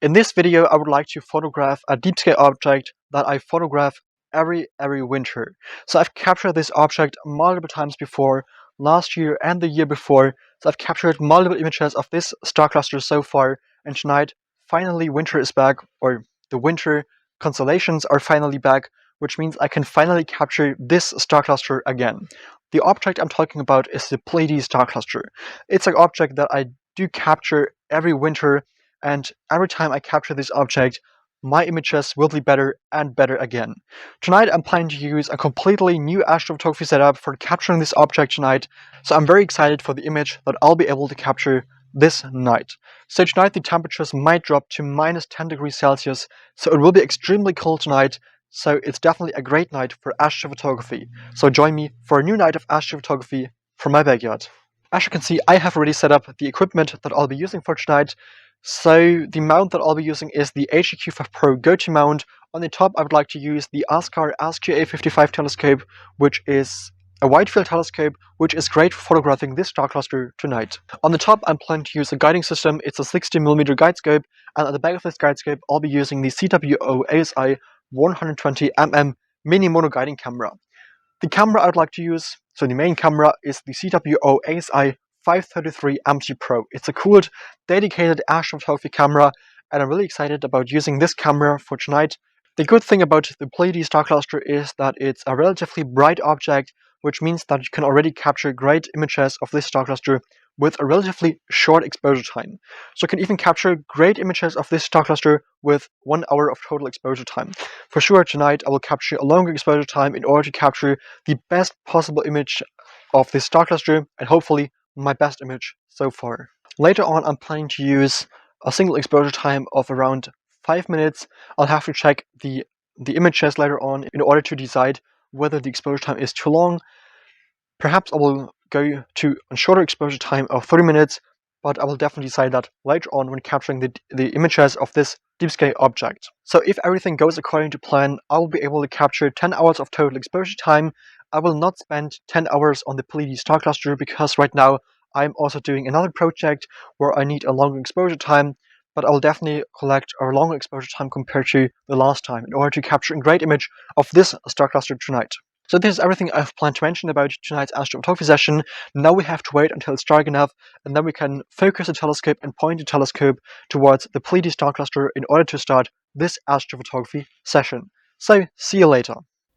In this video, I would like to photograph a deep scale object that I photograph every winter. So I've captured this object multiple times before, last year and the year before. So I've captured multiple images of this star cluster so far, and tonight, finally winter is back, or the winter constellations are finally back, which means I can finally capture this star cluster again. The object I'm talking about is the Pleiades star cluster. It's an object that I do capture every winter, and every time I capture this object, my images will be better and better again. Tonight I'm planning to use a completely new astrophotography setup for capturing this object tonight, so I'm very excited for the image that I'll be able to capture this night. So tonight the temperatures might drop to -10 degrees Celsius, so it will be extremely cold tonight, so it's definitely a great night for astrophotography. So join me for a new night of astrophotography from my backyard. As you can see, I have already set up the equipment that I'll be using for tonight. So the mount that I'll be using is the SQA55 Pro go-to mount. On the top, I would like to use the Askar SQA55 telescope, which is a widefield telescope, which is great for photographing this star cluster tonight. On the top, I'm planning to use a guiding system. It's a 60mm guide scope, and at the back of this guide scope, I'll be using the CWO ASI 120mm mini mono guiding camera. The camera I'd like to use, so the main camera, is the CWO ASI 533 MT Pro. It's a cooled, dedicated astrophotography camera, and I'm really excited about using this camera for tonight. The good thing about the Pleiades star cluster is that it's a relatively bright object, which means that you can already capture great images of this star cluster with a relatively short exposure time. So you can even capture great images of this star cluster with 1 hour of total exposure time. For sure, tonight I will capture a longer exposure time in order to capture the best possible image of this star cluster, and hopefully my best image so far. Later on, I'm planning to use a single exposure time of around 5 minutes. I'll have to check the images later on in order to decide whether the exposure time is too long. Perhaps I will go to a shorter exposure time of 30 minutes, but I will definitely decide that later on when capturing the images of this deep scale object. So if everything goes according to plan, I will be able to capture 10 hours of total exposure time. I will not spend 10 hours on the Pleiades star cluster because right now I'm also doing another project where I need a longer exposure time, but I will definitely collect a longer exposure time compared to the last time in order to capture a great image of this star cluster tonight. So this is everything I've planned to mention about tonight's astrophotography session. Now we have to wait until it's dark enough, and then we can focus the telescope and point the telescope towards the Pleiades star cluster in order to start this astrophotography session. So see you later.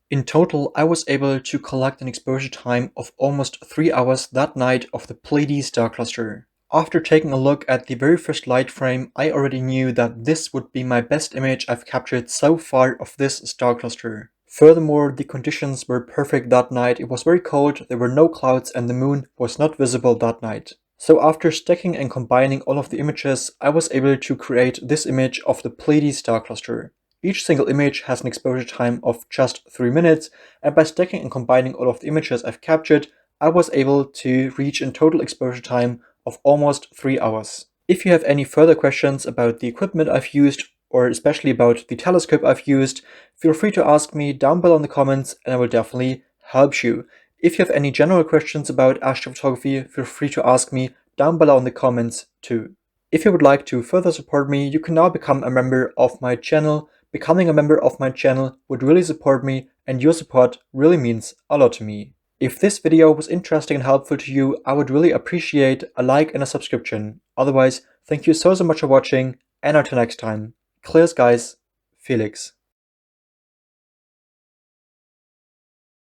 In total, I was able to collect an exposure time of almost 3 hours that night of the Pleiades star cluster. After taking a look at the very first light frame, I already knew that this would be my best image I've captured so far of this star cluster. Furthermore, the conditions were perfect that night. It was very cold, there were no clouds, and the moon was not visible that night. So after stacking and combining all of the images, I was able to create this image of the Pleiades star cluster. Each single image has an exposure time of just 3 minutes, and by stacking and combining all of the images I've captured, I was able to reach a total exposure time of almost 3 hours. If you have any further questions about the equipment I've used, or especially about the telescope I've used, feel free to ask me down below in the comments and I will definitely help you. If you have any general questions about astrophotography, feel free to ask me down below in the comments too. If you would like to further support me, you can now become a member of my channel. Becoming a member of my channel would really support me, and your support really means a lot to me. If this video was interesting and helpful to you, I would really appreciate a like and a subscription. Otherwise, thank you so much for watching, and until next time, clear skies, Felix.